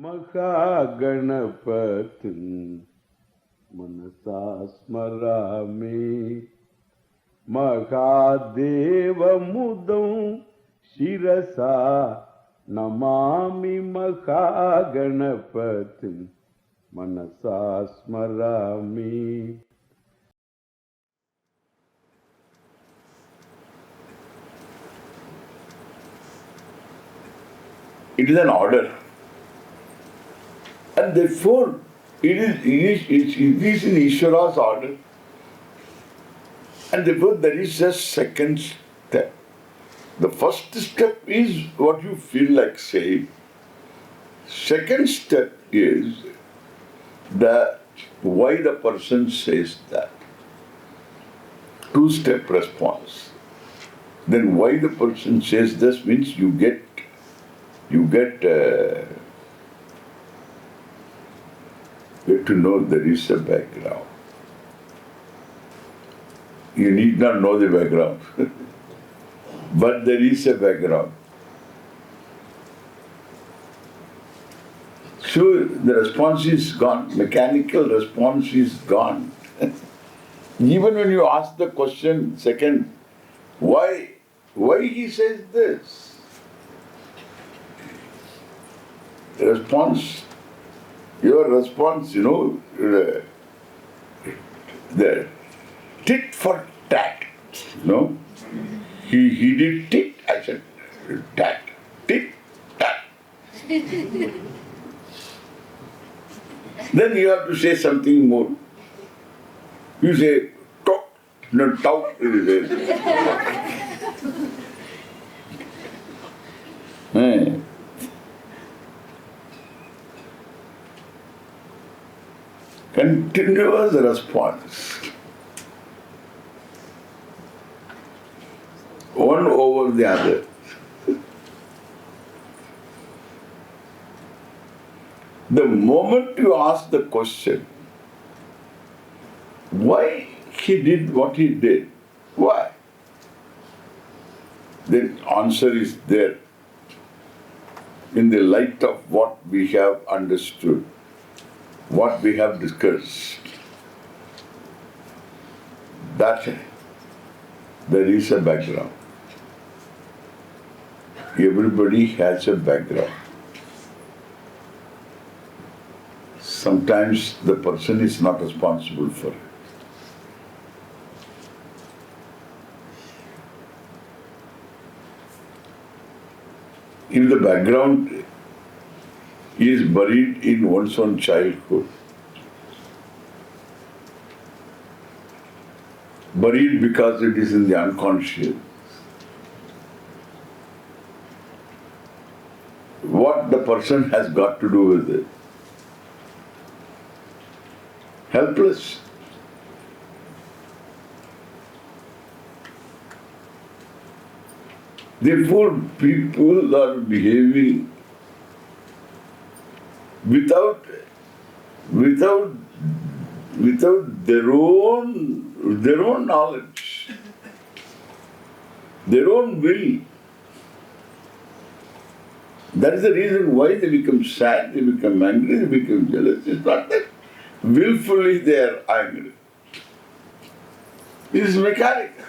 महागणपतिं मनसा स्मरामि महादेवमुदं शिरसा नमामि महागणपतिं मनसा स्मरामि. It is an order. And therefore, it is in Ishvara's order. And therefore, there is a second step. The first step is what you feel like saying. Second step is that why the person says that. Two-step response. Then why the person says this means you get to know there is a background. You need not know the background, but there is a background. So the response is gone, mechanical response is gone. Even when you ask the question second, why he says this? Response, your response, the tit for tat, He did tit, I said tat, tit, tat. Then you have to say something more. You say talk, no talk. Continuous response. One over the other. The moment you ask the question, why he did what he did, why? The answer is there in the light of what we have understood, what we have discussed. That there is a background. Everybody has a background. Sometimes the person is not responsible for it. If the background is buried in one's own childhood, buried because it is in the unconscious, what the person has got to do with it? Helpless. Therefore, people are behaving without their own knowledge, their own will. That is the reason why they become sad, they become angry, they become jealous. It's not that willfully they are angry. It is mechanical.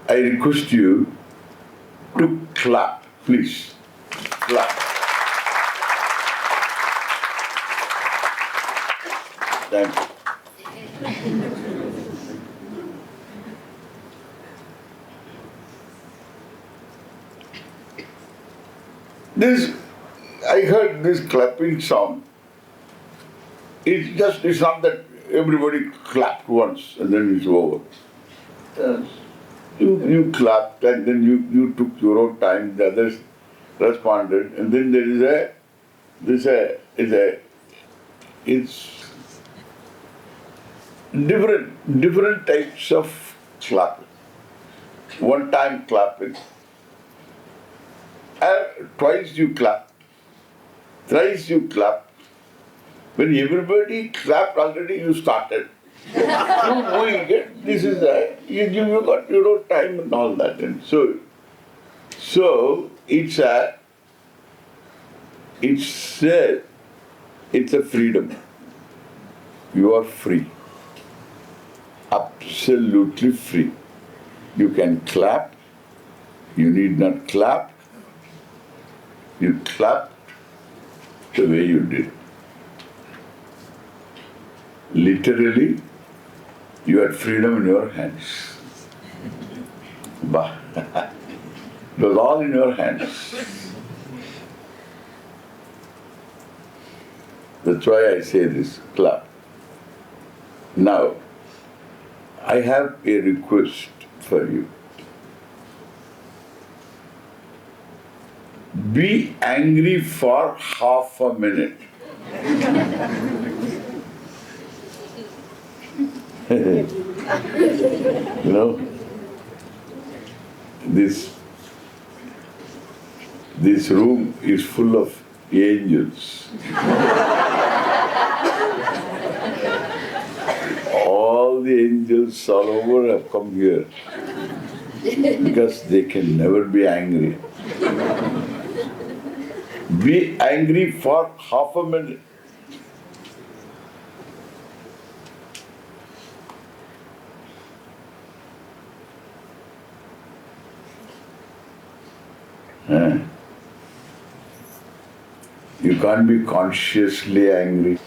I request you to clap, please. Clap. Thank you. I heard this clapping sound. It's not that everybody clapped once and then it's over. You clapped and then you took your own time, the others responded, and then there is it's different types of clapping. One time clapping, twice you clap, thrice you clap. When everybody clapped already, you started. You moving it, this is you got time and all that. And so it's a freedom. You are free. Absolutely free. You can clap. You need not clap. You clap the way you did. Literally, you had freedom in your hands. Bah. It was all in your hands. That's why I say this, clap. Now, I have a request for you. Be angry for half a minute. You know, this room is full of angels. All the angels all over have come here because they can never be angry. Be angry for half a minute. You can't be consciously angry.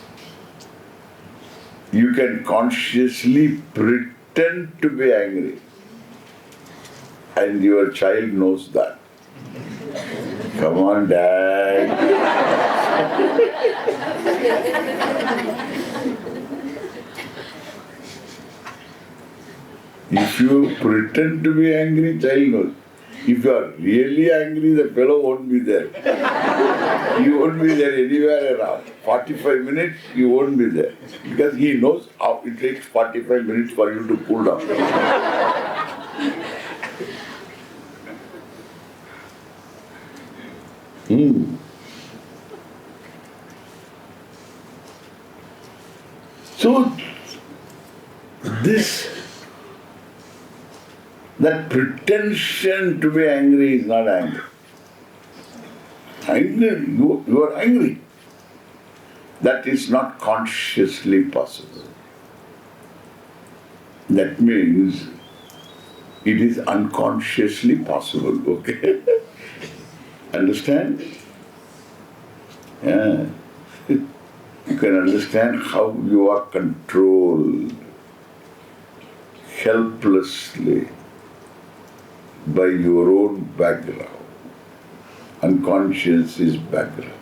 You can consciously pretend to be angry. And your child knows that. Come on, Dad. If you pretend to be angry, child knows. If you are really angry, the fellow won't be there. You won't be there anywhere around. 45 minutes, you won't be there. Because he knows how it takes 45 minutes for you to cool down. So, that pretension to be angry is not anger. You are angry. That is not consciously possible. That means it is unconsciously possible, okay? Understand? Yeah. You can understand how you are controlled helplessly by your own background. Unconscious is background.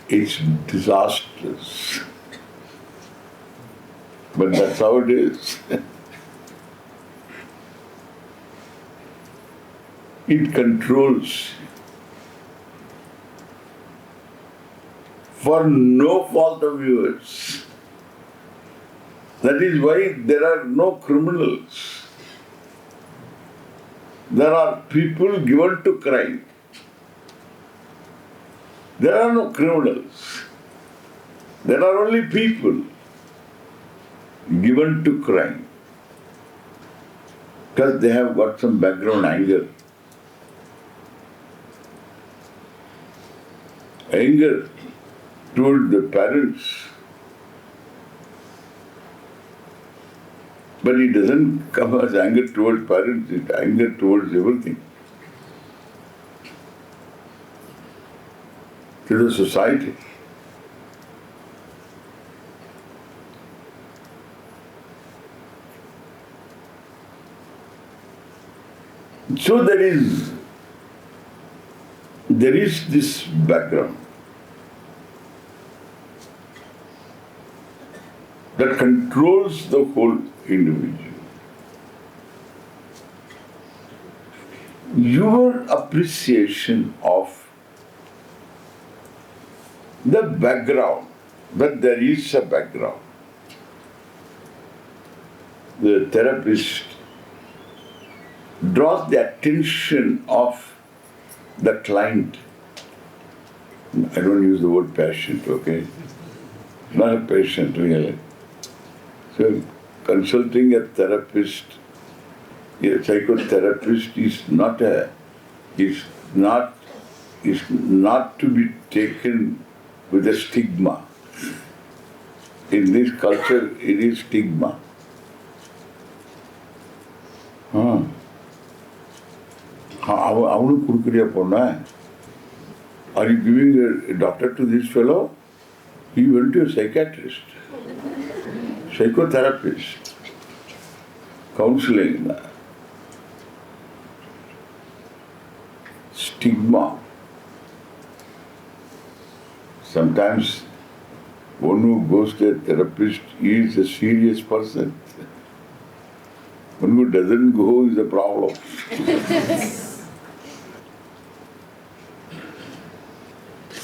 It's disastrous. But that's how it is. It controls for no fault of yours. That is why there are no criminals. There are people given to crime. There are no criminals. There are only people given to crime. Because they have got some background anger. Anger toward the parents. But it doesn't come as anger towards parents, it's anger towards everything. To the society. So there is this background that controls the whole individual. Your appreciation of the background, that there is a background. The therapist draws the attention of the client I don't use the word patient, okay? Not a patient, really. So, consulting a therapist, a psychotherapist is not to be taken with a stigma. In this culture, it is stigma. அவனுக்கு கொடுக்குறியா பொண்ண? Are you giving a doctor to this fellow? He went to a psychiatrist, psychotherapist, counseling. Stigma. Sometimes one who goes to a therapist is a serious person. One who doesn't go is a problem.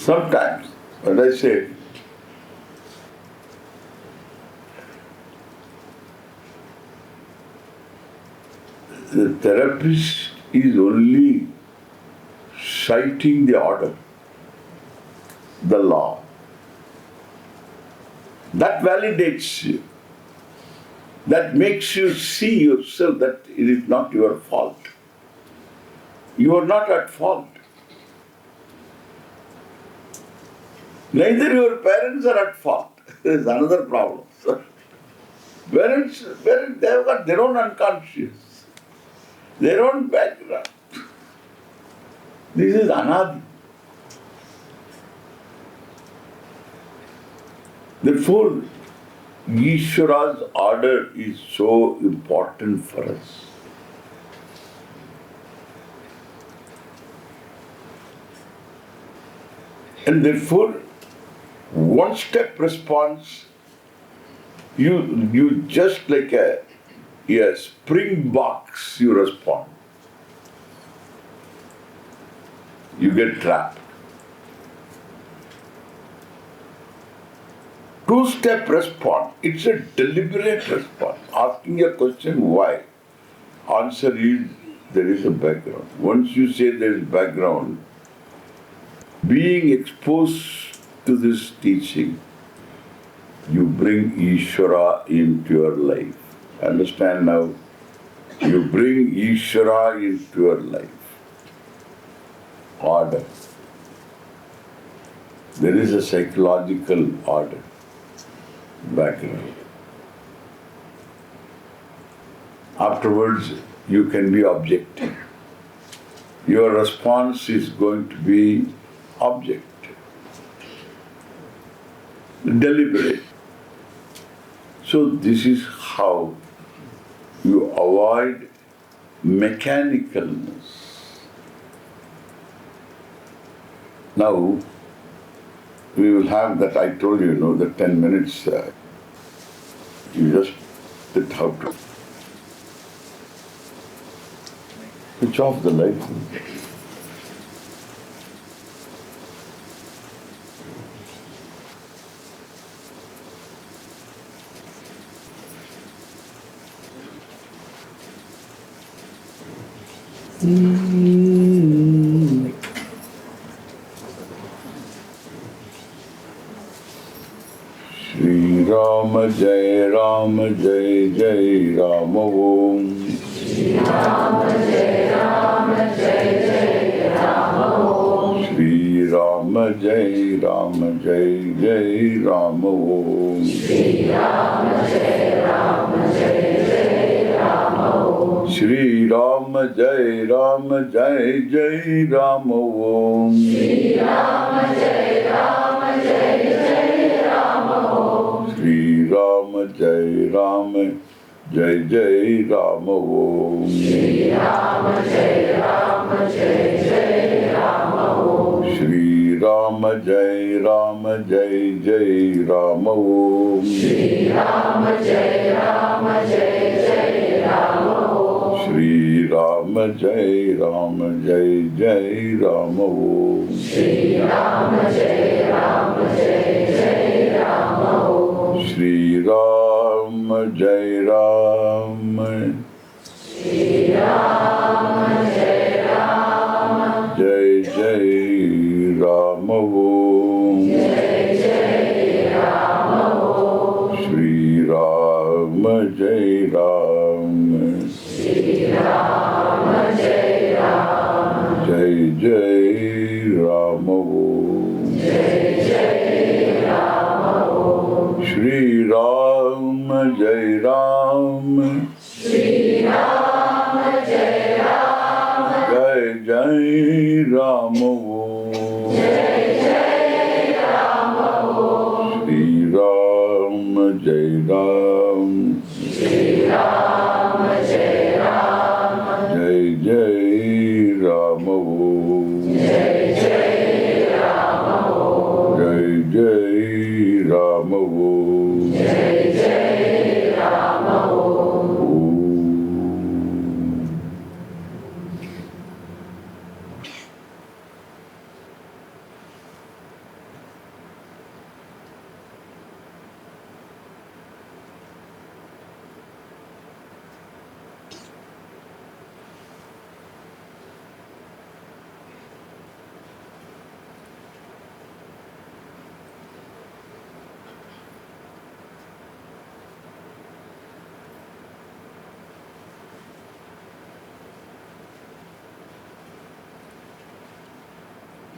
Sometimes, what I say, the therapist is only citing the order, the law. That validates you. That makes you see yourself that it is not your fault. You are not at fault. Neither your parents are at fault. There is another problem. Parents, they have got their own unconscious, their own background. This is anadi. Therefore, Ishvara's order is so important for us. And therefore, one step response, you just like a spring box, you respond. You get trapped. Two-step response, it's a deliberate response. Asking a question, why? Answer is, there is a background. Once you say there is background, being exposed to this teaching, you bring Ishvara into your life. Understand now? You bring Ishvara into your life. Order. There is a psychological order, background. Afterwards, you can be objective. Your response is going to be objective, deliberate. So this is how you avoid mechanicalness. Now, we will have that, I told you, the 10 minutes. You just sit how to switch off the light. Shri Rama Jai Rama Jai Jai Rama Om. Shri Rama Jai Rama Jai Jai Rama Om. Shri Rama Jai Rama Jai Jai Rama Om. Shri Rama Jai Rama Jai Jai Rama Om. Shri Rama Jai Rama Jai Jai Rama Om. Shri Rama Jai Rama Jai Jai Rama Om. Shri Rama Jai Rama Jai Jai Rama Om. Shri Rama Jai Rama Jai Jai Rama Om. Shri Rama Jai Rama Jai Jai Rama Om. Shri Rama Jai Rama Jai Jai Rama Om. Shri Rama Jai Rama Jai Jai Rama Om. Shri Rama Jai Rama Jai Jai Rama Om. Shri Rama Jai Rama Shri Rama Jai Rama Jai Jai Ram Om. Shri Ram Jai Ram. Jai Jai Ram Om. Shri Ram Jai Ram. Jai Jai Ram Om. Shri Ram Jai Ram. Jai Jai Ram Om. Jai Jai Ram Om.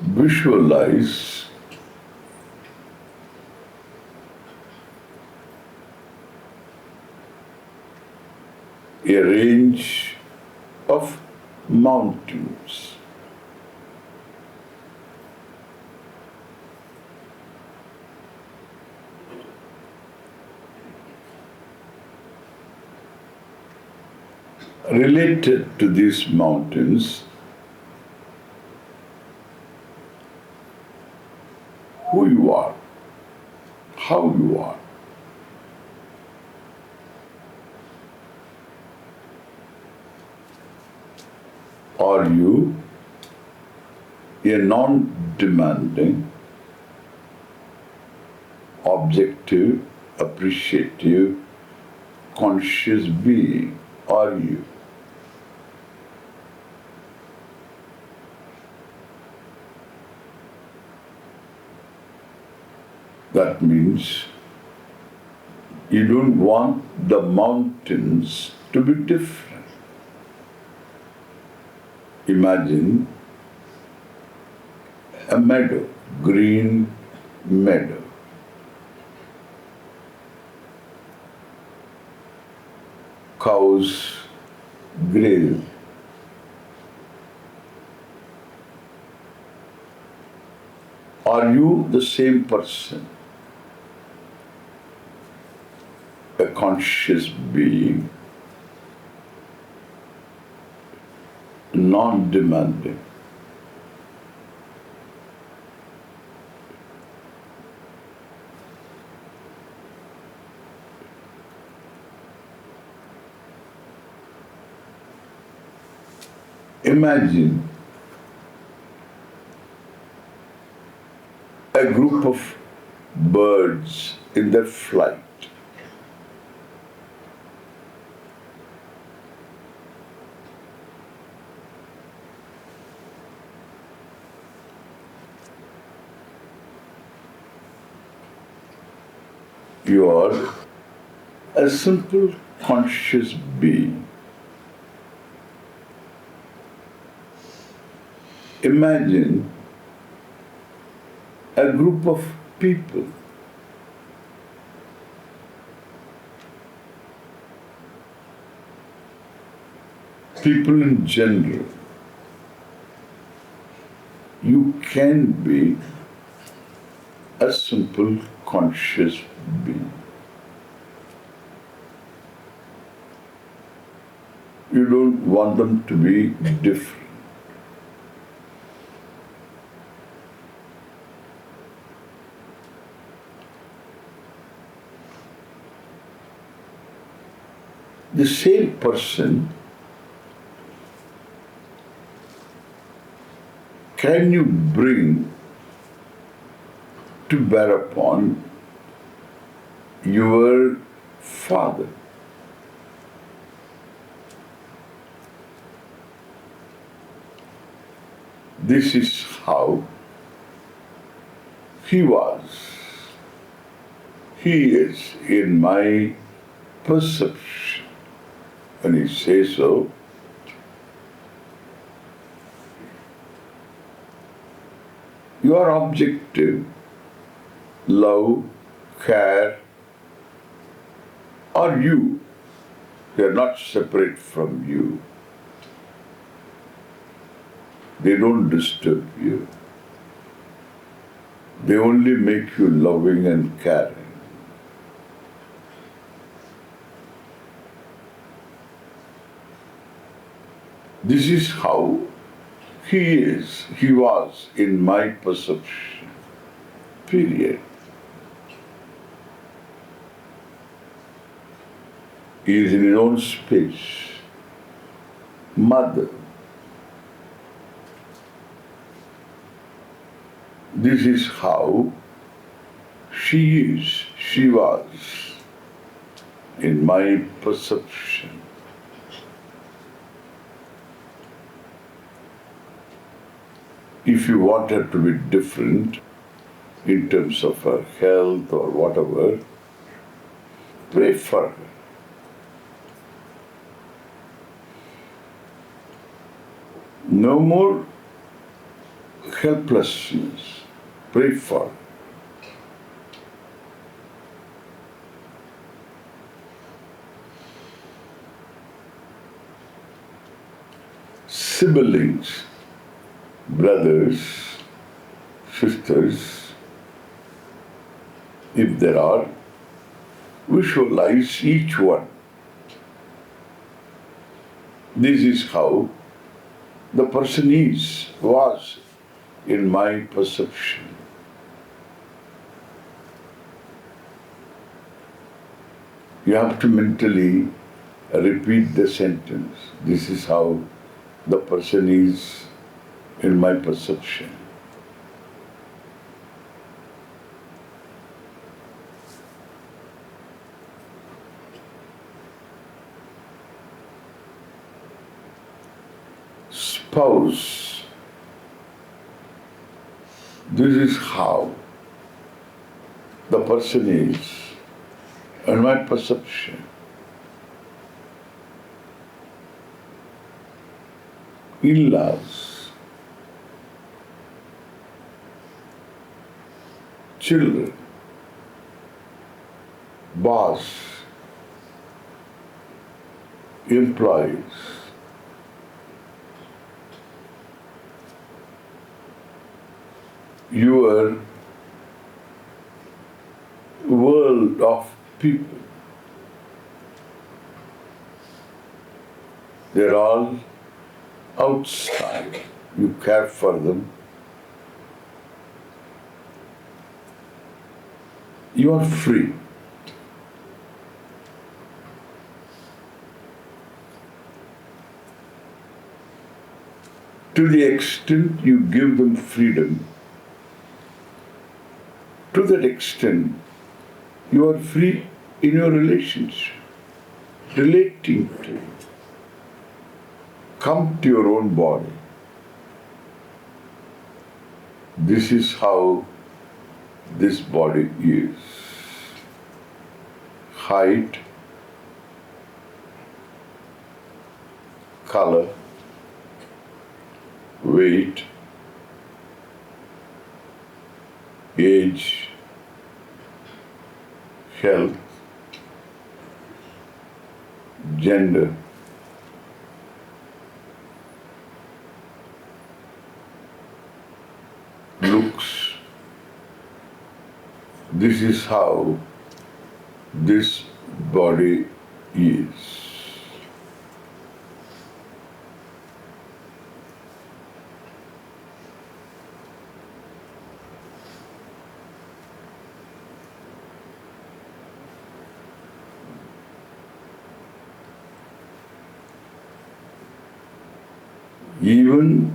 Visualize a range of mountains. Related to these mountains, who you are, how you are. Are you a non-demanding, objective, appreciative, conscious being? Are you? That means you don't want the mountains to be different. Imagine a meadow, green meadow. Cows graze. Are you the same person? A conscious being, non-demanding. Imagine a group of birds in their flight. You are a simple conscious being. Imagine a group of people. People in general. You can be a simple conscious being. You don't want them to be different. The same person, can you bring to bear upon your father? This is how he was, he is in my perception. When he says so, your objective, love, care, or you, they are not separate from you. They don't disturb you. They only make you loving and caring. This is how he was in my perception. Period. He is in his own space. Mother. This is how she was in my perception. If you want her to be different in terms of her health or whatever, pray for her. No more helplessness. Pray for her. Siblings, brothers, sisters, if there are, visualize each one. This is how the person was in my perception. You have to mentally repeat the sentence. This is how the person is in my perception. Spouse. This is how the person is in my perception. In-laws, children, boss, employees, your world of people. They're all outside. You care for them. You are free. To the extent you give them freedom, to that extent you are free in your relationship, relating to. Come to your own body. This is how this body is. Height, color, weight, age, health, gender, looks. This is how this body is. Even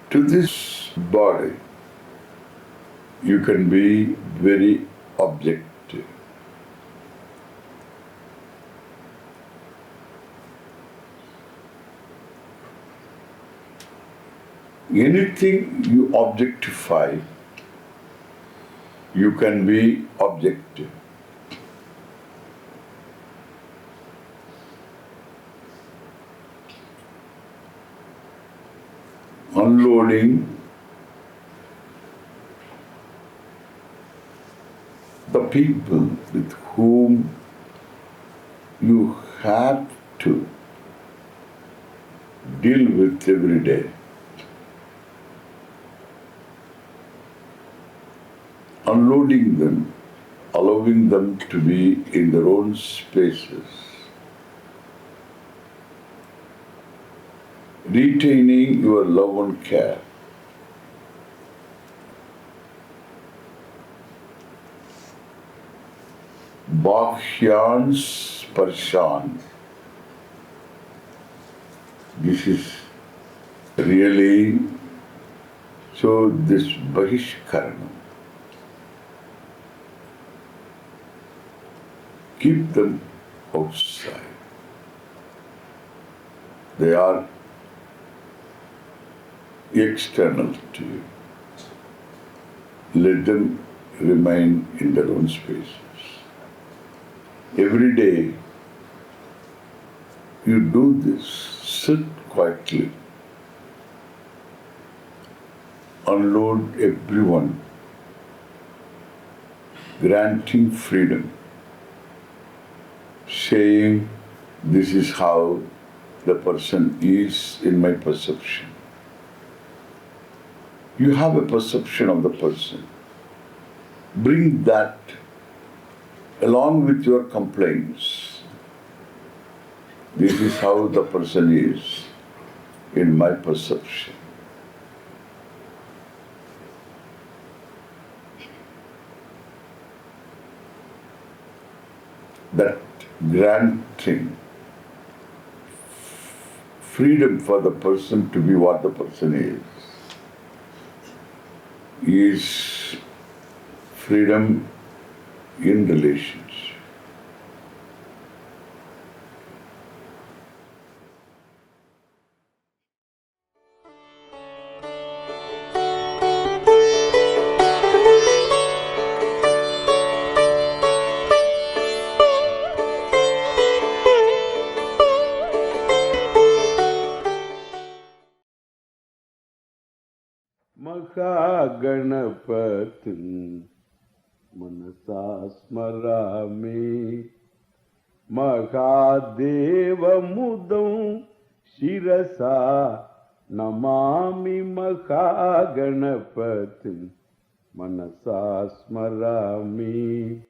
to this body, you can be very objective. Anything you objectify, you can be objective. Unloading the people with whom you have to deal with every day. Unloading them, allowing them to be in their own spaces, retaining your love and care. Bhakyan Sparshan. This is really, so this Bahishkarana. Keep them outside. They are external to you. Let them remain in their own spaces. Every day you do this, sit quietly, unload everyone, granting freedom, saying this is how the person is in my perception. You have a perception of the person. Bring that along with your complaints. This is how the person is in my perception. That granting freedom for the person to be what the person is freedom in relations. Mahaganapatin Manasa Smarami Mahadeva Mudam Shirasa Namami Mahaganapatin Manasa Smarami.